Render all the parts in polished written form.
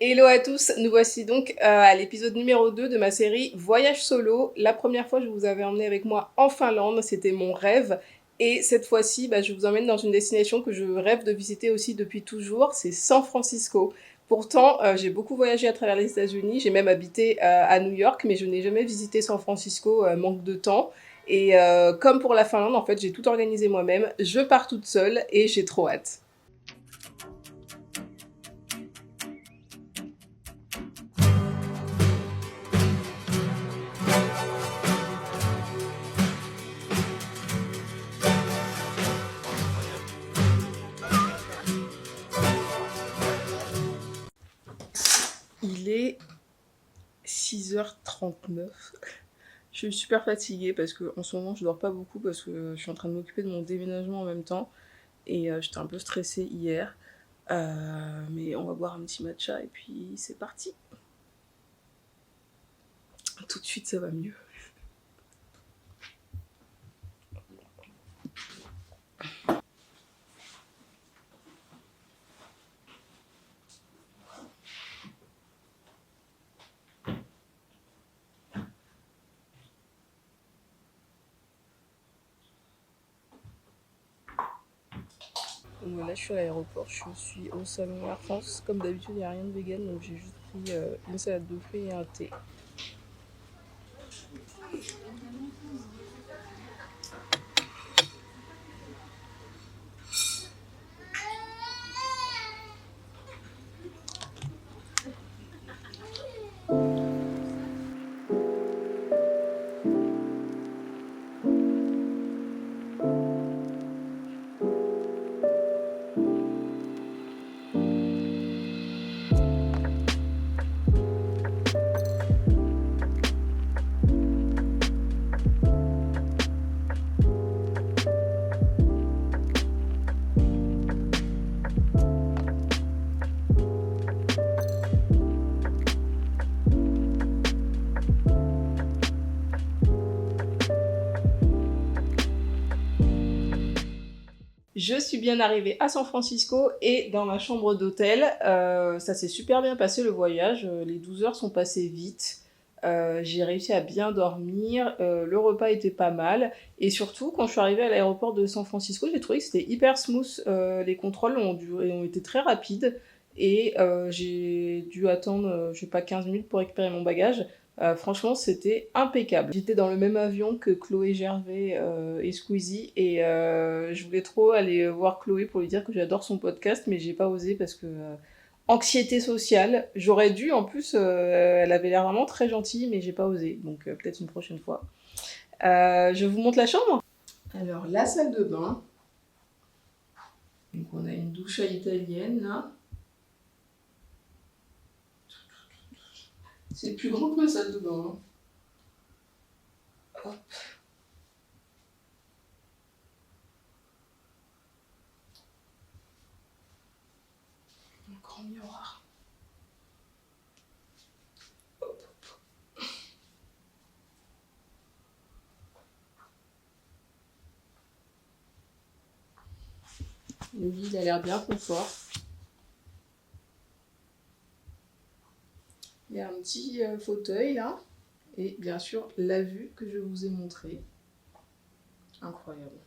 Hello à tous, nous voici donc à l'épisode numéro 2 de ma série Voyage solo. La première fois, je vous avais emmené avec moi en Finlande, c'était mon rêve. Et cette fois-ci, je vous emmène dans une destination que je rêve de visiter aussi depuis toujours, c'est San Francisco. Pourtant, j'ai beaucoup voyagé à travers les États-Unis, j'ai même habité à New York, mais je n'ai jamais visité San Francisco, manque de temps. Et comme pour la Finlande, en fait, j'ai tout organisé moi-même, je pars toute seule et j'ai trop hâte. Il est 6h39. Je suis super fatiguée parce que en ce moment je dors pas beaucoup parce que je suis en train de m'occuper de mon déménagement en même temps et j'étais un peu stressée hier. Mais on va boire un petit matcha et puis c'est parti. Tout de suite ça va mieux. Donc voilà, je suis à l'aéroport, je suis au salon Air France. Comme d'habitude, il n'y a rien de vegan, donc j'ai juste pris une salade de fruits et un thé. Je suis bien arrivée à San Francisco et dans ma chambre d'hôtel. Ça s'est super bien passé le voyage, les 12 heures sont passées vite. J'ai réussi à bien dormir, le repas était pas mal. Et surtout, quand je suis arrivée à l'aéroport de San Francisco, j'ai trouvé que c'était hyper smooth. Les contrôles ont été très rapides. Et j'ai dû attendre, je sais pas, 15 minutes pour récupérer mon bagage. Franchement, c'était impeccable. J'étais dans le même avion que Chloé Gervais et Squeezie et je voulais trop aller voir Chloé pour lui dire que j'adore son podcast, mais j'ai pas osé parce que anxiété sociale. J'aurais dû, en plus, elle avait l'air vraiment très gentille, mais j'ai pas osé. Donc peut-être une prochaine fois. Je vous montre la chambre. Alors, la salle de bain. Donc on a une douche à l'italienne là. C'est plus grand que ma salle de bain. Hop. Un grand miroir. Hop. Le lit, il a l'air bien confort. Il y a un petit fauteuil là. Et bien sûr, la vue que je vous ai montrée. Incroyable.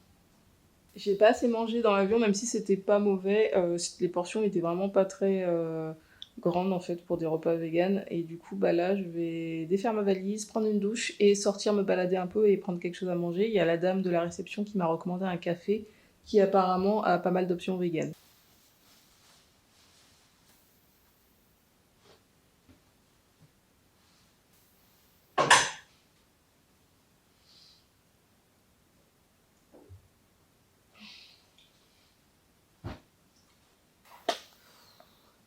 J'ai pas assez mangé dans l'avion, même si c'était pas mauvais. Les portions étaient vraiment pas très grandes en fait pour des repas vegan. Et du coup, là, je vais défaire ma valise, prendre une douche et sortir me balader un peu et prendre quelque chose à manger. Il y a la dame de la réception qui m'a recommandé un café qui apparemment a pas mal d'options vegan.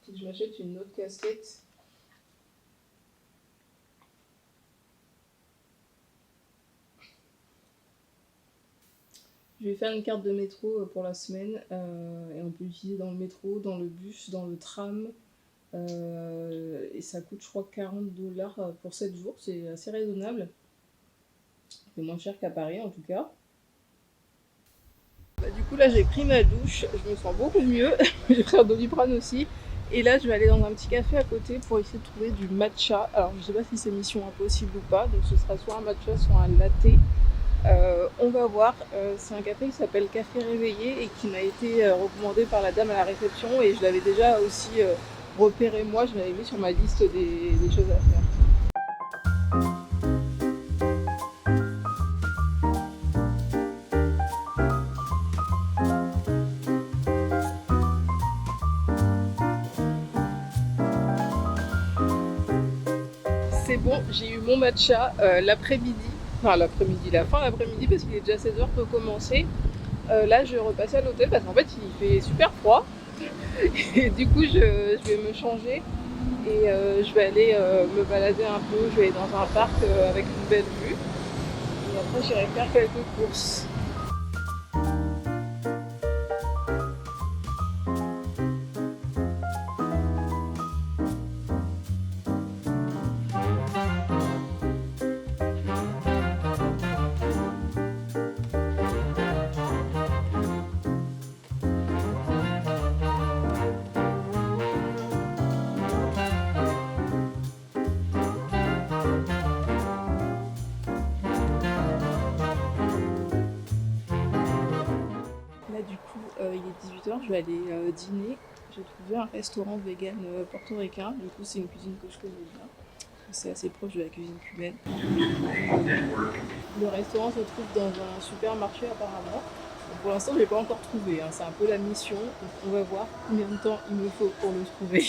Faut que je m'achète une autre casquette. Je vais faire une carte de métro pour la semaine et on peut l'utiliser dans le métro, dans le bus, dans le tram. Et ça coûte, je crois, 40$ pour 7 jours. C'est assez raisonnable. C'est moins cher qu'à Paris en tout cas. Du coup, là, j'ai pris ma douche. Je me sens beaucoup mieux. J'ai pris un Doliprane aussi. Et là, je vais aller dans un petit café à côté pour essayer de trouver du matcha. Alors, je sais pas si c'est mission impossible ou pas, donc ce sera soit un matcha, soit un latte. On va voir. C'est un café qui s'appelle Café Réveillé et qui m'a été recommandé par la dame à la réception. Et je l'avais déjà aussi repéré moi, je l'avais mis sur ma liste des choses à faire. C'est bon, j'ai eu mon matcha l'après-midi. Enfin, l'après-midi, la fin d'après-midi, parce qu'il est déjà 16h peut commencer. Là, je vais repasser à l'hôtel parce qu'en fait, il fait super froid. Et du coup, je vais me changer et je vais aller me balader un peu. Je vais aller dans un parc avec une belle vue. Et après, j'irai faire quelques courses. Là, du coup, il est 18h, je vais aller dîner. J'ai trouvé un restaurant vegan portoricain. Du coup, c'est une cuisine que je connais bien. C'est assez proche de la cuisine cubaine. Le restaurant se trouve dans un supermarché apparemment. Donc, pour l'instant, je l'ai pas encore trouvé. Hein. C'est un peu la mission. Donc, on va voir combien de temps il me faut pour le trouver.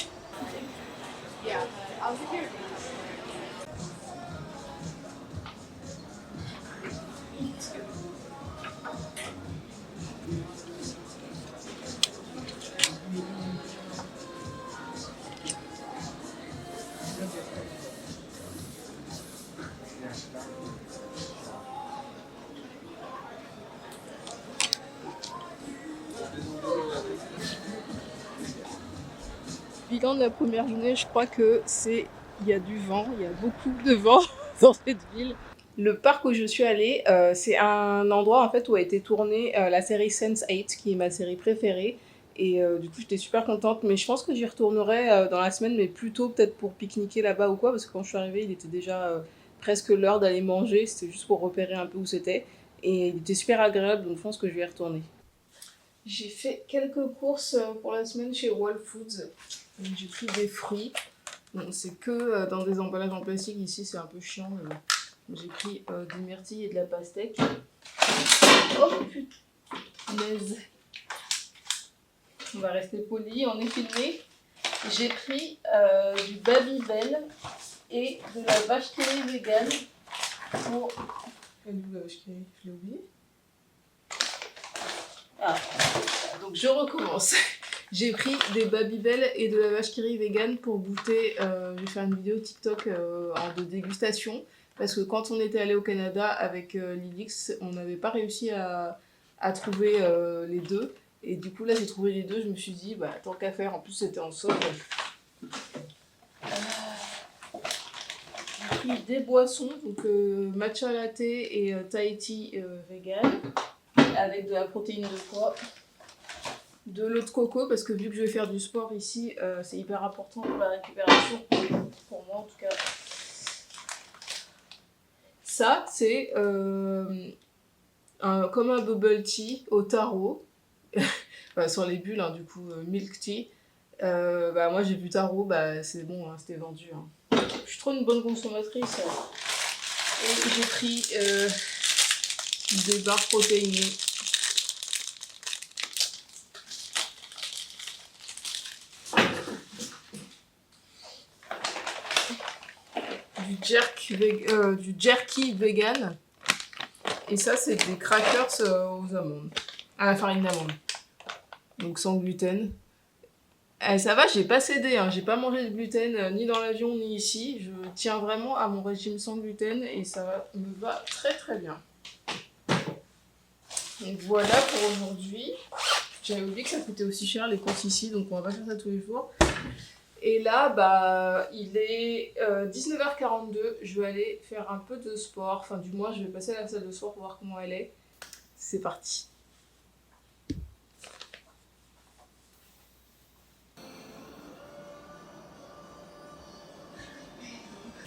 Bilan de la première journée, je crois que il y a du vent, il y a beaucoup de vent dans cette ville. Le parc où je suis allée, c'est un endroit en fait où a été tournée la série Sense8, qui est ma série préférée. Et du coup, j'étais super contente, mais je pense que j'y retournerai dans la semaine, mais plutôt peut-être pour pique-niquer là-bas ou quoi, parce que quand je suis arrivée, il était déjà presque l'heure d'aller manger. C'était juste pour repérer un peu où c'était. Et il était super agréable, donc je pense que je vais y retourner. J'ai fait quelques courses pour la semaine chez Whole Foods. Donc, j'ai pris des fruits. Bon, c'est que dans des emballages en plastique. Ici, c'est un peu chiant. Mais j'ai pris des myrtilles et de la pastèque. Oh punaise! On va rester poli, on est filmé. J'ai pris du Babybel et de la vache qui rit vegan pour. Elle est où la vache qui rit? Je l'ai oublié. Ah, donc je recommence. J'ai pris des Babybel et de la vache qui rit vegan pour goûter. Je vais faire une vidéo TikTok de dégustation. Parce que quand on était allé au Canada avec Lilix, on n'avait pas réussi à trouver les deux. Et du coup, là, j'ai trouvé les deux. Je me suis dit, bah, tant qu'à faire. En plus, c'était en solde. J'ai pris des boissons, donc matcha latte et Thai tea vegan, avec de la protéine de pois. De l'eau de coco, parce que vu que je vais faire du sport ici, c'est hyper important pour la récupération, pour moi en tout cas. Ça, c'est comme un bubble tea au taro, enfin, sur les bulles, hein, du coup, milk tea. Bah, moi j'ai bu taro, bah, c'est bon, hein, c'était vendu. Hein. Je suis trop une bonne consommatrice. Et j'ai pris des barres protéinées. Du jerky vegan. Et ça, c'est des crackers aux amandes. À la farine d'amande. Donc sans gluten. Ça va, j'ai pas cédé. Hein. J'ai pas mangé de gluten ni dans l'avion ni ici. Je tiens vraiment à mon régime sans gluten et ça me va très très bien. Donc voilà pour aujourd'hui. J'avais oublié que ça coûtait aussi cher les courses ici, donc on va pas faire ça tous les jours. Et là, bah, il est 19h42, je vais aller faire un peu de sport, enfin du moins je vais passer à la salle de sport pour voir comment elle est. C'est parti.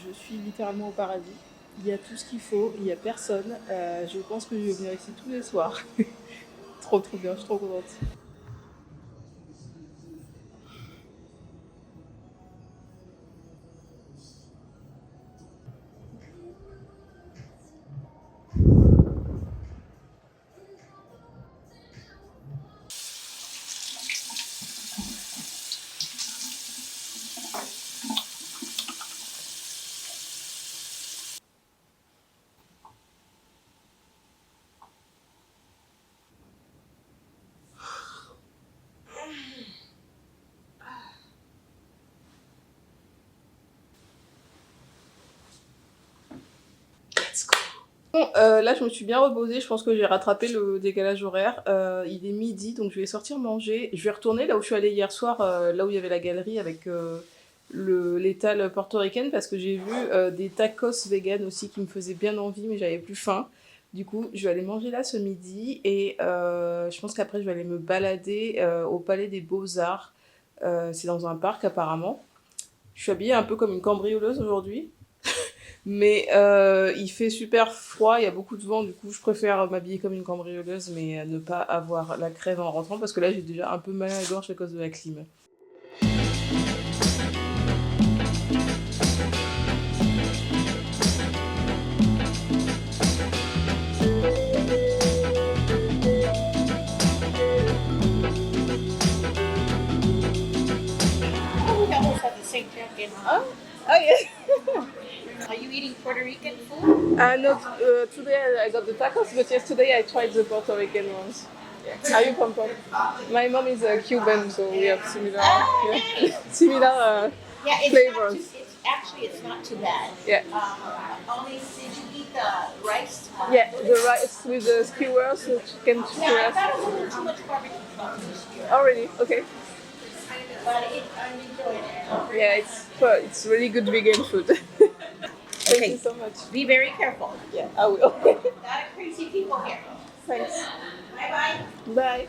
je suis littéralement au paradis. Il y a tout ce qu'il faut, il n'y a personne. Je pense que je vais venir ici tous les soirs. Trop trop bien, je suis trop contente. Bon, là, je me suis bien reposée. Je pense que j'ai rattrapé le décalage horaire. Il est midi, donc je vais sortir manger. Je vais retourner là où je suis allée hier soir, là où il y avait la galerie avec l'étale portoricaine, parce que j'ai vu des tacos vegan aussi qui me faisaient bien envie, mais j'avais plus faim. Du coup, je vais aller manger là ce midi et je pense qu'après, je vais aller me balader au Palais des Beaux-Arts. C'est dans un parc apparemment. Je suis habillée un peu comme une cambrioleuse aujourd'hui. Mais il fait super froid, il y a beaucoup de vent, du coup je préfère m'habiller comme une cambrioleuse mais ne pas avoir la crève en rentrant parce que là j'ai déjà un peu mal à la gorge à cause de la clim. Oh, we almost had the same jacket on. Oh yeah. Are you eating Puerto Rican food? No, today I got the tacos, but yesterday I tried the Puerto Rican ones. Yeah. Are you from Puerto? My mom is a Cuban, so we have similar, Nice. similar Yeah, flavors. It's not too bad. Yeah. Only did you eat the rice? Yeah, the rice with the skewers, the chicken Yeah, I skewers. thought it was a little too much barbecue sauce this year, Oh really? Okay. but I'm enjoying it. It's really good vegan food. Thank Okay. you so much. Be very careful. Yeah, I will. A lot of crazy people here. Thanks. Bye bye. Bye.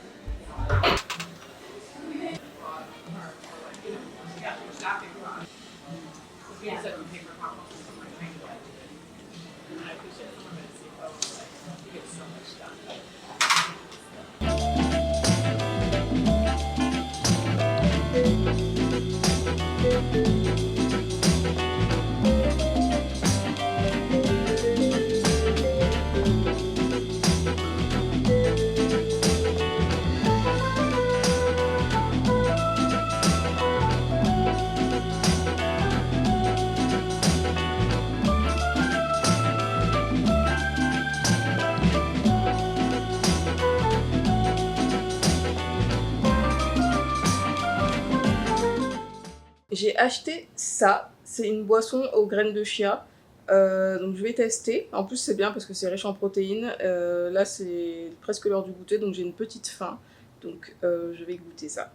J'ai acheté ça, c'est une boisson aux graines de chia. Donc je vais tester. En plus c'est bien parce que c'est riche en protéines. Là c'est presque l'heure du goûter donc j'ai une petite faim. Donc je vais goûter ça.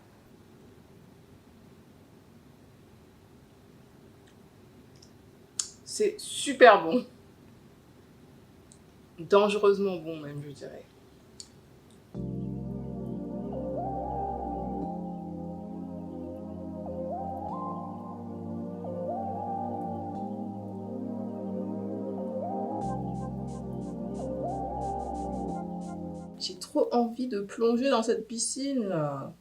C'est super bon. Dangereusement bon même je dirais. J'ai trop envie de plonger dans cette piscine là.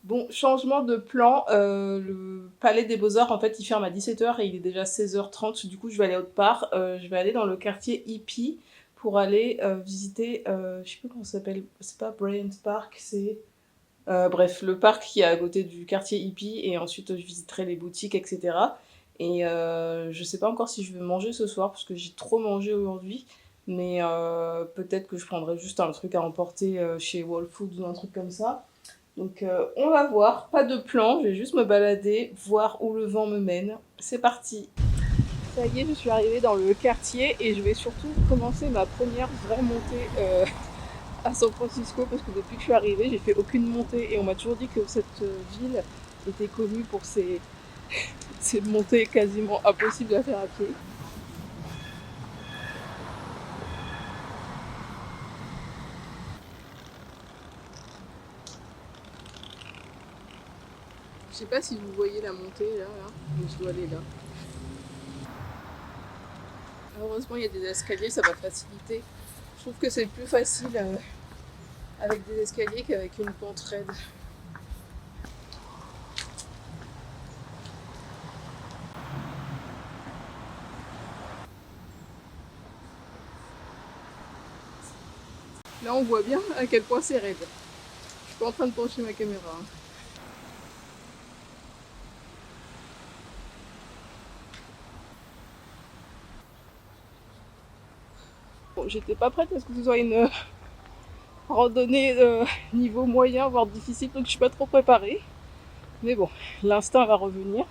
Bon, changement de plan, le Palais des Beaux-Arts en fait il ferme à 17h et il est déjà 16h30, du coup je vais aller autre part, je vais aller dans le quartier hippie pour aller visiter, je sais pas comment ça s'appelle, c'est pas Bryant Park, c'est... bref, le parc qui est à côté du quartier hippie et ensuite je visiterai les boutiques etc. Et je sais pas encore si je vais manger ce soir parce que j'ai trop mangé aujourd'hui. Mais peut-être que je prendrai juste un truc à emporter chez Whole Foods ou un truc comme ça. Donc on va voir, pas de plan, je vais juste me balader, voir où le vent me mène. C'est parti. Ça y est, je suis arrivée dans le quartier et je vais surtout commencer ma première vraie montée à San Francisco parce que depuis que je suis arrivée, j'ai fait aucune montée et on m'a toujours dit que cette ville était connue pour ses montées quasiment impossibles à faire à pied. Je sais pas si vous voyez la montée là, mais je dois aller là. Heureusement, il y a des escaliers, ça va faciliter. Je trouve que c'est plus facile avec des escaliers qu'avec une pente raide. Là, on voit bien à quel point c'est raide. Je suis pas en train de pencher ma caméra, hein. Bon, j'étais pas prête à ce que ce soit une randonnée de niveau moyen, voire difficile, donc je suis pas trop préparée. Mais bon, l'instinct va revenir.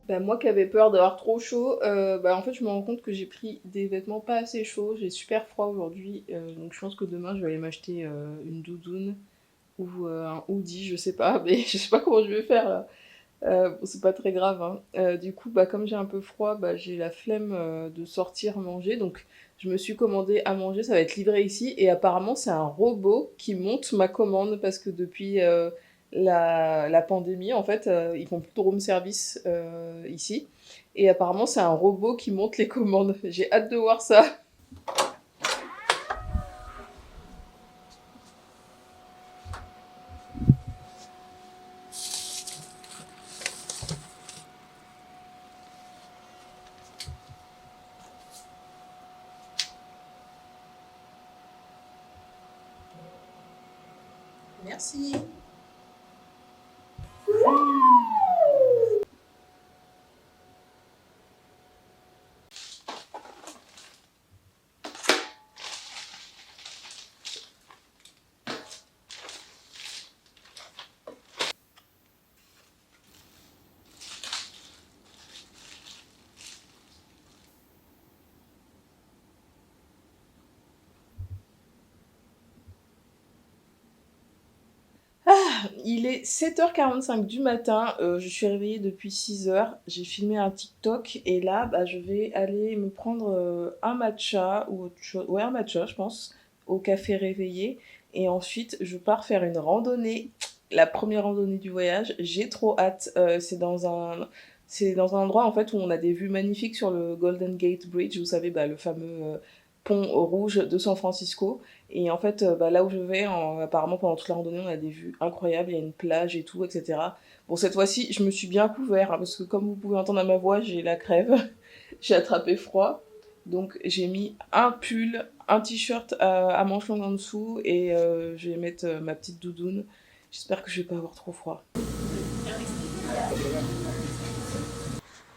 Bah, moi qui avais peur d'avoir trop chaud, en fait je me rends compte que j'ai pris des vêtements pas assez chauds, j'ai super froid aujourd'hui, donc je pense que demain je vais aller m'acheter une doudoune ou un hoodie, je sais pas, mais je sais pas comment je vais faire là. Bon, c'est pas très grave, hein. Du coup, bah, comme j'ai un peu froid, bah, j'ai la flemme de sortir manger, donc je me suis commandé à manger, ça va être livré ici, et apparemment c'est un robot qui monte ma commande, parce que depuis la pandémie, en fait, ils font plus de room service ici, et apparemment c'est un robot qui monte les commandes. J'ai hâte de voir ça. Merci. Il est 7h45 du matin, je suis réveillée depuis 6h, j'ai filmé un TikTok et là bah, je vais aller me prendre un matcha ou autre chose, ouais un matcha je pense, au café réveillé et ensuite je pars faire une randonnée, la première randonnée du voyage, j'ai trop hâte, c'est dans un endroit en fait où on a des vues magnifiques sur le Golden Gate Bridge, vous savez bah, le fameux pont rouge de San Francisco. Et en fait, bah, là où je vais, apparemment pendant toute la randonnée, on a des vues incroyables, il y a une plage et tout, etc. Bon, cette fois-ci, je me suis bien couvert, hein, parce que comme vous pouvez entendre à ma voix, j'ai la crève, j'ai attrapé froid. Donc j'ai mis un pull, un t-shirt à manches longues en dessous, et je vais mettre ma petite doudoune. J'espère que je vais pas avoir trop froid.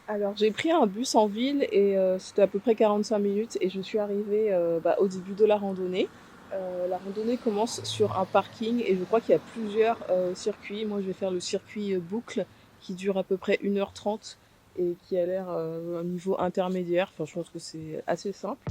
Alors j'ai pris un bus en ville et c'était à peu près 45 minutes et je suis arrivée bah, au début de la randonnée. La randonnée commence sur un parking et je crois qu'il y a plusieurs circuits. Moi je vais faire le circuit boucle qui dure à peu près 1h30 et qui a l'air un niveau intermédiaire. Enfin je pense que c'est assez simple.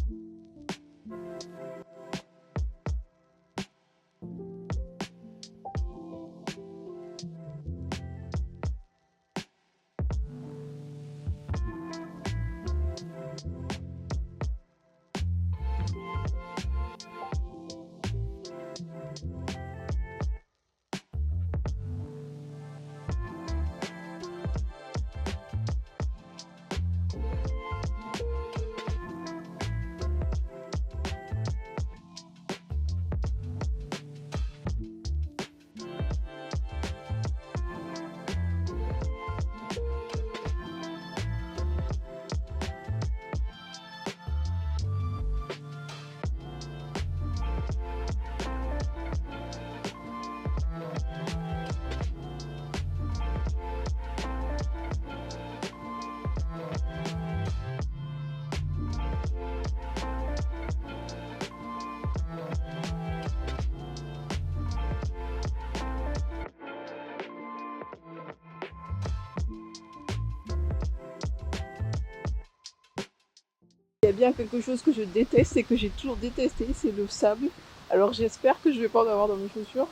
Il y a bien quelque chose que je déteste et que j'ai toujours détesté, c'est le sable. Alors j'espère que je vais pas en avoir dans mes chaussures.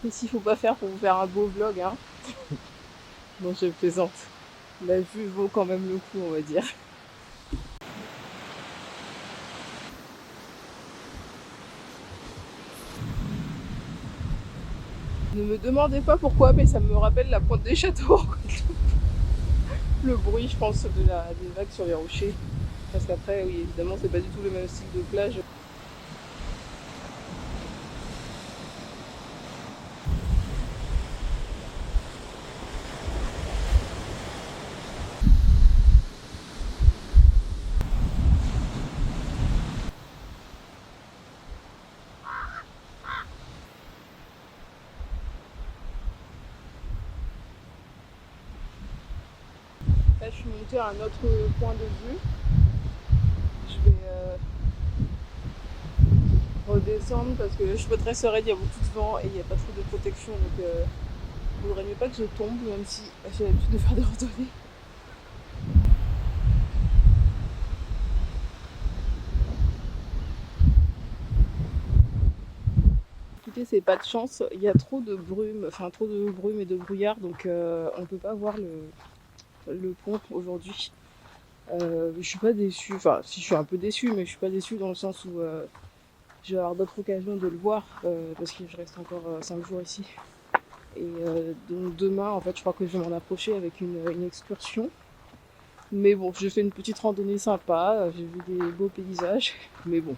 Et s'il faut pas faire pour vous faire un beau vlog, hein. Non, je plaisante. La vue vaut quand même le coup, on va dire. Ne me demandez pas pourquoi, mais ça me rappelle la pointe des châteaux. Le bruit, je pense, des vagues sur les rochers. Parce qu'après, oui, évidemment, c'est pas du tout le même style de plage. Là, je suis montée à un autre point de vue. Je vais redescendre parce que je suis pas très sereine, il y a beaucoup de vent et il n'y a pas trop de protection. Donc, il vaudrait mieux pas que je tombe, même si j'ai l'habitude de faire des randonnées. Écoutez, c'est pas de chance, il y a trop de brume, et de brouillard, donc on peut pas voir le pont aujourd'hui. Je suis pas déçue, enfin si je suis un peu déçue, mais je suis pas déçue dans le sens où je vais avoir d'autres occasions de le voir parce que je reste encore 5 jours ici. Et donc demain, en fait, je crois que je vais m'en approcher avec une excursion. Mais bon, j'ai fait une petite randonnée sympa, j'ai vu des beaux paysages, mais bon,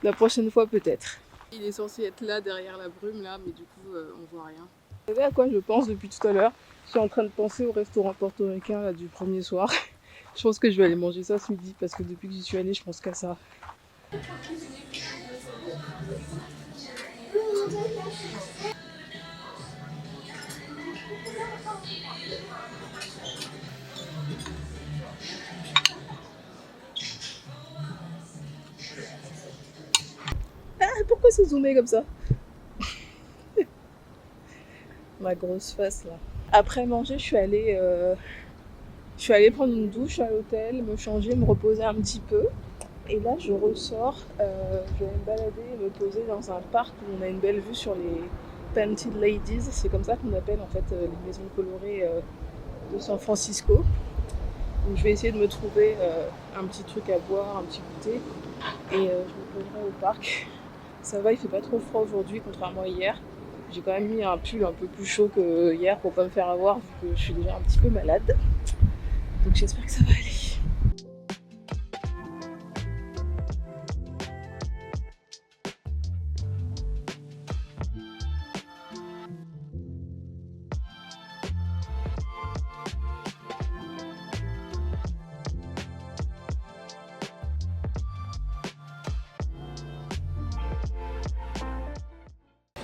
la prochaine fois peut-être. Il est censé être là derrière la brume là, mais du coup on voit rien. Vous savez à quoi je pense depuis tout à l'heure? Je suis en train de penser au restaurant portoricain là, du premier soir. Je pense que je vais aller manger ça ce midi parce que depuis que j'y suis allée, je pense qu'à ça. Ah, pourquoi c'est zoomé comme ça? Ma grosse face là. Après manger, je suis allée prendre une douche à l'hôtel, me changer, me reposer un petit peu. Et là, je ressors, je vais me balader et me poser dans un parc où on a une belle vue sur les Painted Ladies. C'est comme ça qu'on appelle en fait les maisons colorées de San Francisco. Donc je vais essayer de me trouver un petit truc à boire, un petit goûter. Et je me poserai au parc. Ça va, il fait pas trop froid aujourd'hui, contrairement à hier. J'ai quand même mis un pull un peu plus chaud que hier pour pas me faire avoir, vu que je suis déjà un petit peu malade. Donc j'espère que ça va aller. Je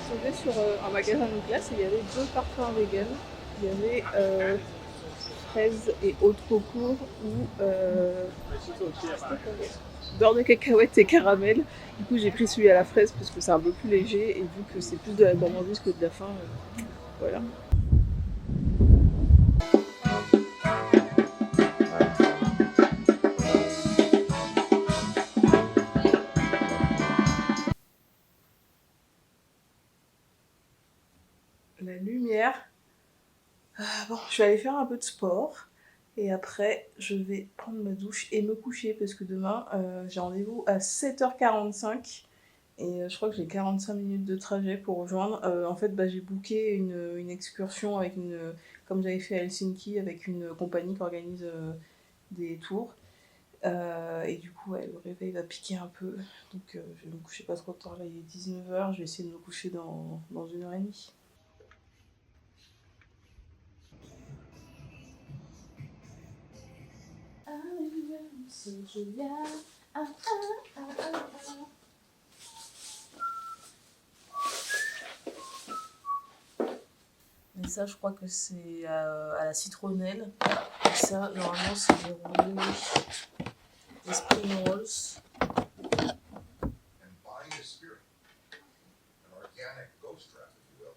suis tombée sur un magasin de glace et il y avait deux parfums vegan. Il y avait fraise et eau de coco ou beurre de cacahuète et caramel. Du coup, j'ai pris celui à la fraise parce que c'est un peu plus léger et vu que c'est plus de la gourmandise que de la faim, voilà. La lumière. Bon, je vais aller faire un peu de sport. Et après, je vais prendre ma douche et me coucher parce que demain, j'ai rendez-vous à 7h45. Et je crois que j'ai 45 minutes de trajet pour rejoindre. En fait, j'ai booké une excursion avec comme j'avais fait à Helsinki, avec une compagnie qui organise des tours. Et du coup, ouais, le réveil va piquer un peu. Donc, je vais me coucher pas trop tard. Là, il est 19h. Je vais essayer de me coucher dans 1h30. Et ça, je crois que c'est à la citronnelle. Et ça, normalement, c'est des roulés, des spring rolls.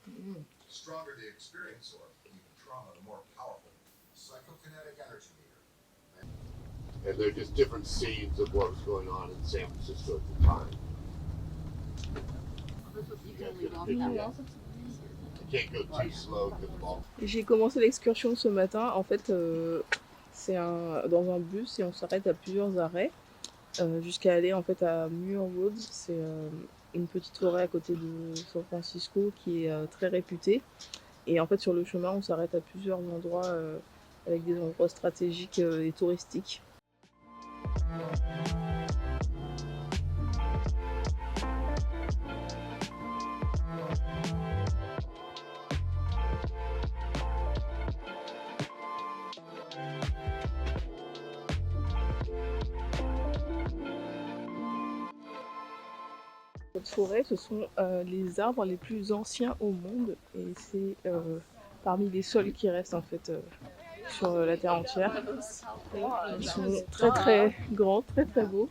Mm. Stronger the experience or even trauma, the more powerful. Psychokinetic energy meter. And they're just different scenes of what was going on in San Francisco at the time. I can't go too slow because of all. J'ai commencé l'excursion ce matin. En fait, c'est dans un bus et on s'arrête à plusieurs arrêts jusqu'à aller en fait à Muir Woods. C'est une petite forêt à côté de San Francisco qui est très réputée. Et en fait, sur le chemin, on s'arrête à plusieurs endroits avec des endroits stratégiques et touristiques. Cette forêt, ce sont les arbres les plus anciens au monde et c'est parmi les seuls qui restent en fait sur la terre entière. Ils sont très très grands, très très beaux.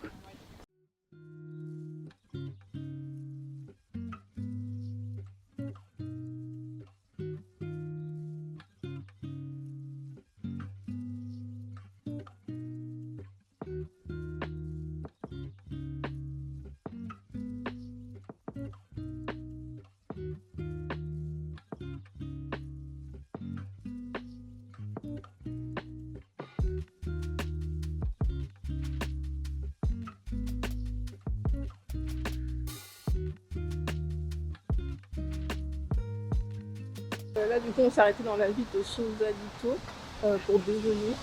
Là du coup on s'est arrêté dans la ville de Sausalito pour déjeuner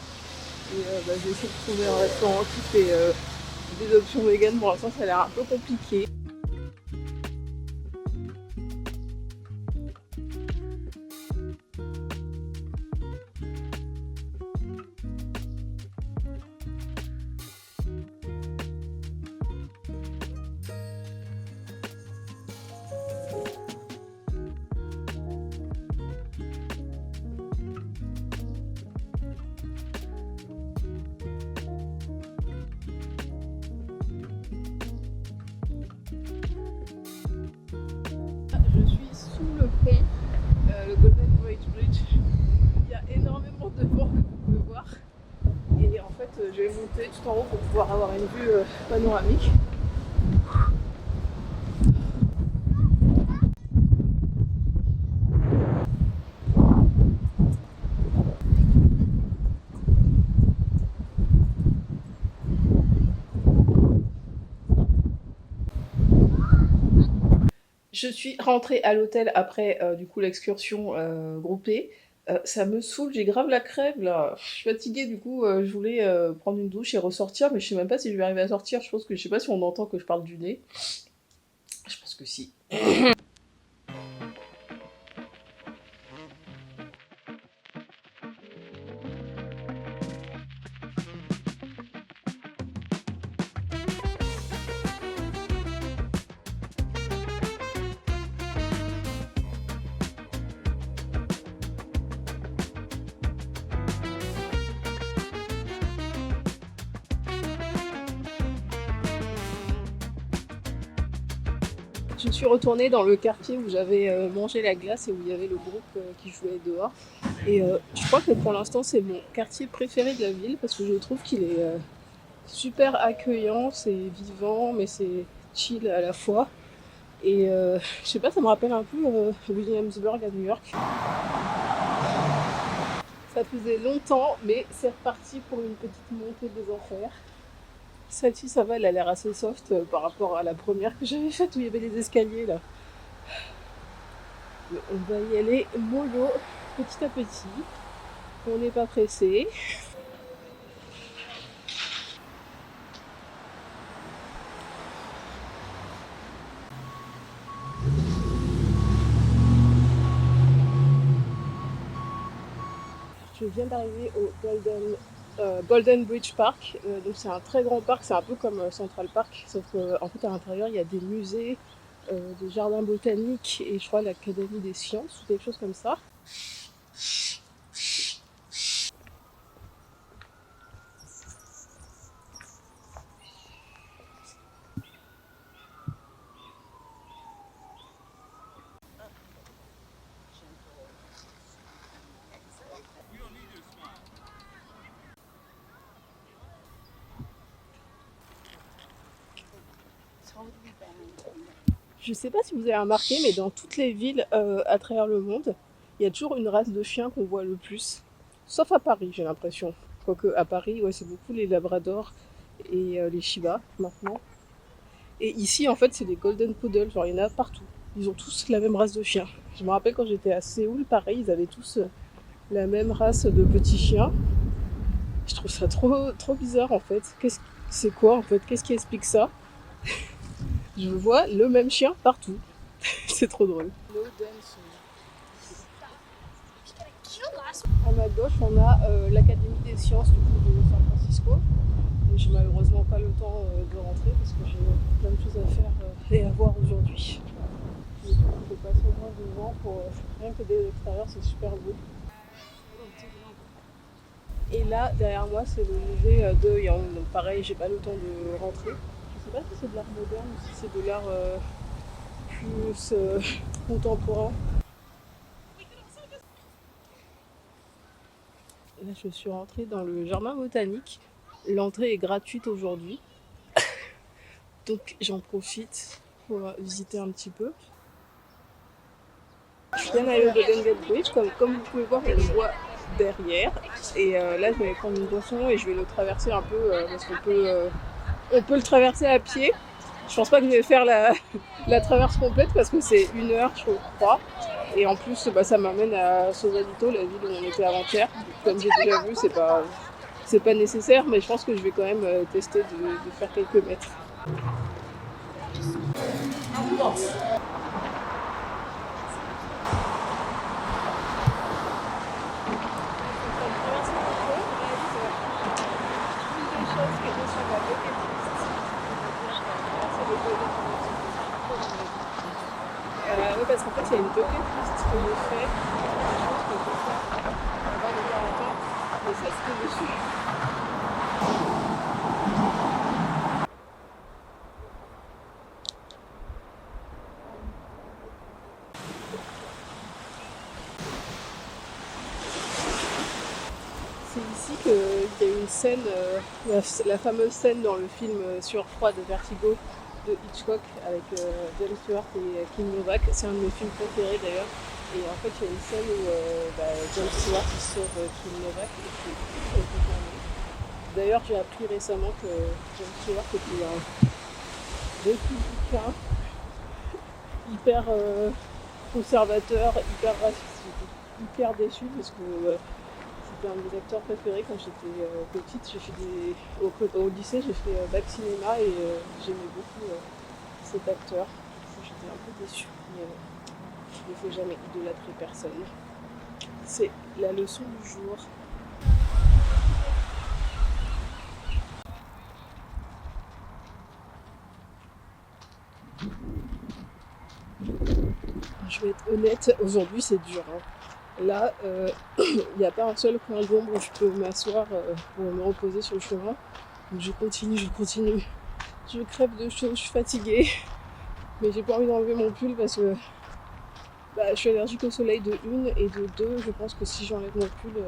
et j'ai essayé de trouver un restaurant qui fait des options vegan. Pour l'instant ça a l'air un peu compliqué. Je suis sous le pont, le Golden Gate Bridge. Il y a énormément de vent, comme vous pouvez voir. Et en fait, je vais monter tout en haut pour pouvoir avoir une vue panoramique. Je suis rentrée à l'hôtel après du coup l'excursion groupée. Ça me saoule, j'ai grave la crève là. Je suis fatiguée du coup, je voulais prendre une douche et ressortir, mais je sais même pas si je vais arriver à sortir. Je sais pas si on entend que je parle du nez. Je pense que si. Je suis retournée dans le quartier où j'avais mangé la glace et où il y avait le groupe qui jouait dehors. Et je crois que pour l'instant c'est mon quartier préféré de la ville parce que je trouve qu'il est super accueillant, c'est vivant mais c'est chill à la fois. Et je sais pas, ça me rappelle un peu Williamsburg à New York. Ça faisait longtemps mais c'est reparti pour une petite montée des enfers. Celle-ci ça va, elle a l'air assez soft par rapport à la première que j'avais faite où il y avait les escaliers là. Mais on va y aller mollo, petit à petit. On n'est pas pressé. Je viens d'arriver au Golden Bridge Park. Donc c'est un très grand parc, c'est un peu comme Central Park, sauf qu'en fait à l'intérieur il y a des musées, des jardins botaniques et je crois l'Académie des sciences ou quelque chose comme ça. Je sais pas si vous avez remarqué, mais dans toutes les villes à travers le monde, il y a toujours une race de chiens qu'on voit le plus. Sauf à Paris, j'ai l'impression. Quoique à Paris, ouais, c'est beaucoup les labradors et les Shiba maintenant. Et ici, en fait, c'est des golden poodle, genre il y en a partout. Ils ont tous la même race de chiens. Je me rappelle quand j'étais à Séoul, pareil, ils avaient tous la même race de petits chiens. Je trouve ça trop bizarre en fait. C'est quoi en fait? Qu'est-ce qui explique ça? Je vois le même chien partout. C'est trop drôle. À ma gauche, on a l'Académie des sciences du coup, de San Francisco. J'ai malheureusement pas le temps de rentrer parce que j'ai plein de choses à faire et à voir aujourd'hui. Je passe au moins devant pour rien que dès l'extérieur, c'est super beau. Et là, derrière moi, c'est le musée de Yang. Donc pareil, j'ai pas le temps de rentrer. Je sais pas si c'est de l'art moderne ou si c'est de l'art plus contemporain. Là, je suis rentrée dans le jardin botanique. L'entrée est gratuite aujourd'hui. Donc j'en profite pour visiter un petit peu. Je viens d'aller au Golden Gate Bridge. Comme vous pouvez voir, on le voit derrière. Et là, je vais prendre une boisson et je vais le traverser un peu parce qu'on peut le traverser à pied. Je pense pas que je vais faire la traverse complète parce que c'est 1 heure, je crois. Et en plus, ça m'amène à Sausalito, la ville où on était avant-hier. Comme j'ai déjà vu, c'est pas nécessaire, mais je pense que je vais quand même tester de faire quelques mètres. Oui, parce qu'en fait, il y a une bucket list que je fais. Je pense que je peux faire avant de faire longtemps. Mais ça, c'est dessus. C'est ici qu'il y a une scène, la fameuse scène dans le film Sur 3 de Vertigo de Hitchcock avec James Stewart et Kim Novak. C'est un de mes films préférés d'ailleurs. Et en fait, il y a une scène où James Stewart il sauve Kim Novak et qui est confirmée. D'ailleurs, j'ai appris récemment que James Stewart était un républicain hyper conservateur, hyper raciste. J'étais hyper déçue parce que c'était un de mes acteurs préférés quand j'étais petite. Au lycée, j'ai fait bac cinéma et j'aimais beaucoup cet acteur. J'étais un peu déçue, mais il ne faut jamais idolâtrer personne. C'est la leçon du jour. Je vais être honnête, aujourd'hui c'est dur. Là, il n'y a pas un seul coin d'ombre où je peux m'asseoir pour me reposer sur le chemin. Donc je continue. Je crève de chaud, je suis fatiguée. Mais j'ai pas envie d'enlever mon pull parce que je suis allergique au soleil de 1 et de 2. Je pense que si j'enlève mon pull,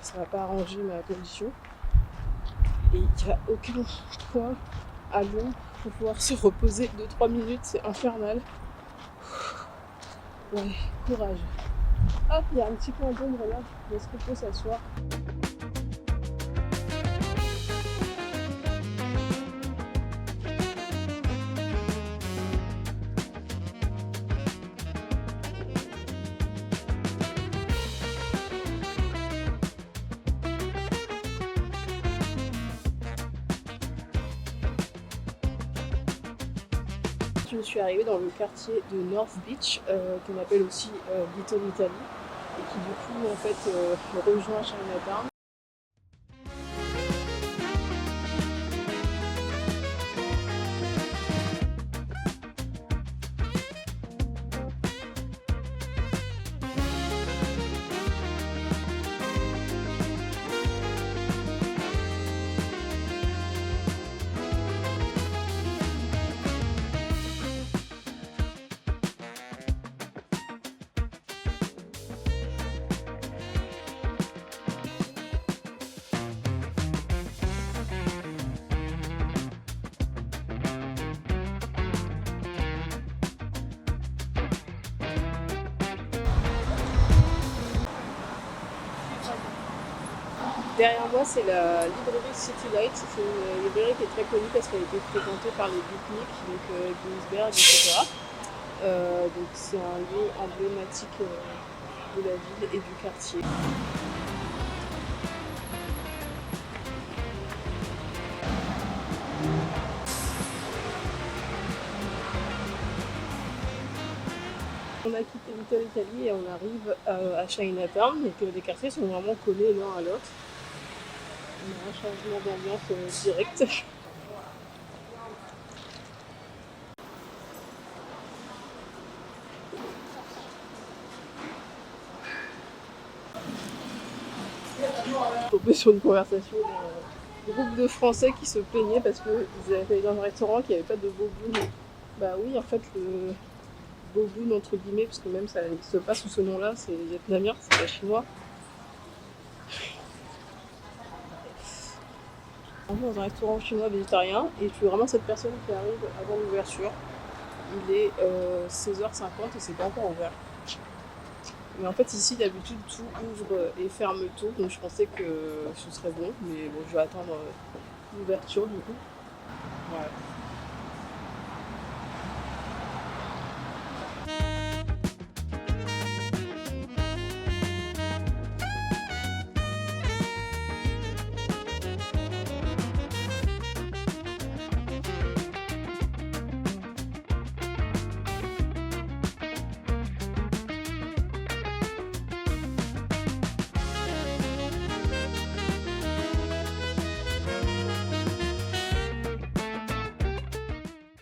ça va pas arranger ma condition. Et il n'y a aucun point à l'ombre pour pouvoir se reposer 2-3 minutes, c'est infernal. Ouais, courage. Hop, il y a un petit point d'ombre là, est-ce qu'on peut s'asseoir? Je suis arrivée dans le quartier de North Beach, qu'on appelle aussi Little Italy, et qui du coup en fait rejoint Chinatown. Derrière moi, c'est la librairie City Light. C'est une librairie qui est très connue parce qu'elle a été fréquentée par les beatniks, donc Ginsberg, etc. Donc c'est un lieu emblématique de la ville et du quartier. On a quitté Little Italy et on arrive à Chinatown, donc les quartiers sont vraiment collés l'un à l'autre. On a un changement d'ambiance direct. Tombé sur une conversation d'un groupe de Français qui se plaignaient parce qu'ils avaient dans un restaurant qu'il n'y avait pas de boboon. Bah oui, en fait, le boboon, entre guillemets, parce que même ça n'existe pas sous ce nom-là, c'est vietnamien, c'est pas chinois. On est dans un restaurant chinois végétarien et je suis vraiment cette personne qui arrive avant l'ouverture. Il est 16h50 et c'est pas encore ouvert. Mais en fait ici d'habitude tout ouvre et ferme tôt, donc je pensais que ce serait bon, mais bon je vais attendre l'ouverture du coup. Voilà.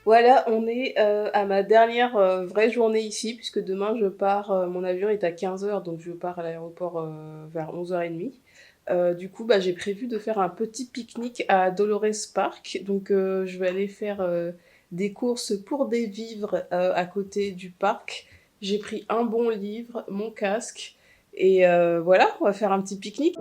Voilà, on est à ma dernière vraie journée ici, puisque demain je pars, mon avion est à 15h, donc je pars à l'aéroport vers 11h30. Du coup, j'ai prévu de faire un petit pique-nique à Dolores Park, donc je vais aller faire des courses pour des vivres à côté du parc. J'ai pris un bon livre, mon casque, et voilà, on va faire un petit pique-nique.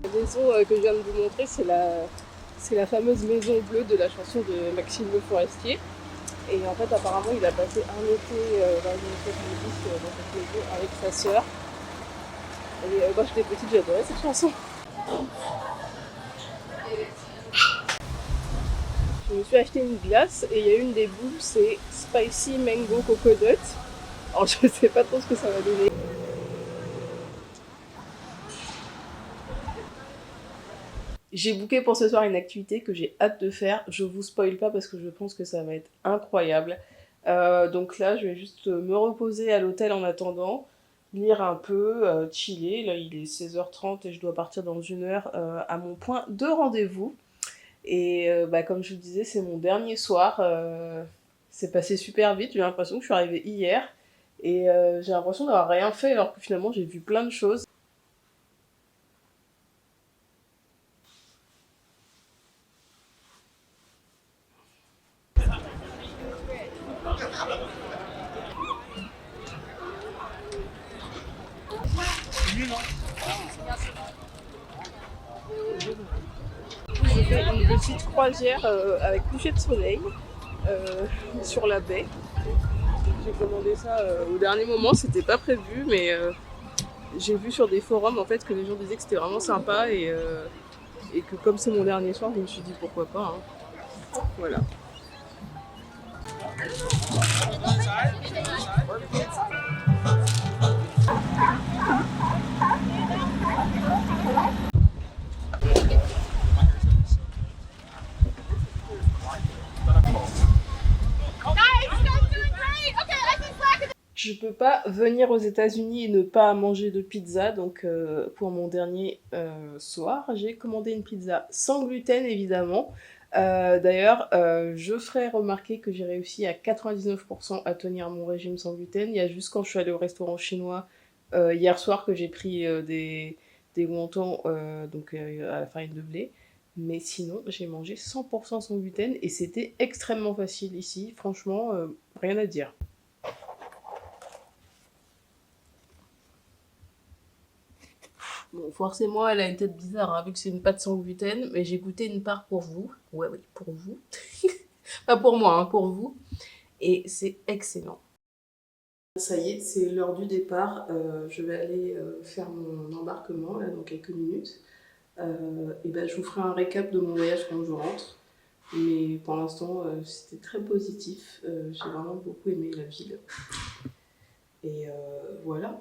La maison que je viens de vous montrer, c'est la fameuse maison bleue de la chanson de Maxime Le Forestier. Et en fait, apparemment, il a passé un été dans les années 70 dans cette maison avec sa sœur. Et quand j'étais petite, j'adorais cette chanson. Je me suis acheté une glace et il y a une des boules, c'est Spicy Mango Coconut. Alors je sais pas trop ce que ça va donner. J'ai booké pour ce soir une activité que j'ai hâte de faire. Je vous spoil pas parce que je pense que ça va être incroyable. Donc là, je vais juste me reposer à l'hôtel en attendant, lire un peu, chiller. Là, il est 16h30 et je dois partir dans 1 heure à mon point de rendez-vous. Et comme je vous disais, c'est mon dernier soir. C'est passé super vite. J'ai l'impression que je suis arrivée hier. Et j'ai l'impression d'avoir rien fait alors que finalement, j'ai vu plein de choses. J'ai fait une petite croisière avec coucher de soleil sur la baie. J'ai commandé ça au dernier moment, c'était pas prévu, mais j'ai vu sur des forums en fait que les gens disaient que c'était vraiment sympa et que comme c'est mon dernier soir, je me suis dit pourquoi pas. Hein. Voilà. je peux pas venir aux États-Unis et ne pas manger de pizza. Donc, pour mon dernier soir, j'ai commandé une pizza sans gluten, évidemment. D'ailleurs, je ferai remarquer que j'ai réussi à 99% à tenir mon régime sans gluten. Il y a juste quand je suis allée au restaurant chinois hier soir que j'ai pris des wontons à la farine de blé. Mais sinon, j'ai mangé 100% sans gluten et c'était extrêmement facile ici. Franchement, rien à dire. Bon, forcément, elle a une tête bizarre, hein, vu que c'est une pâte sans gluten, mais j'ai goûté une part pour vous. Ouais, oui, pour vous. Pas pour moi, hein, pour vous. Et c'est excellent. Ça y est, c'est l'heure du départ. Je vais aller faire mon embarquement là, dans quelques minutes. Et ben, je vous ferai un récap de mon voyage quand je rentre. Mais pour l'instant, c'était très positif. J'ai vraiment beaucoup aimé la ville. Et voilà.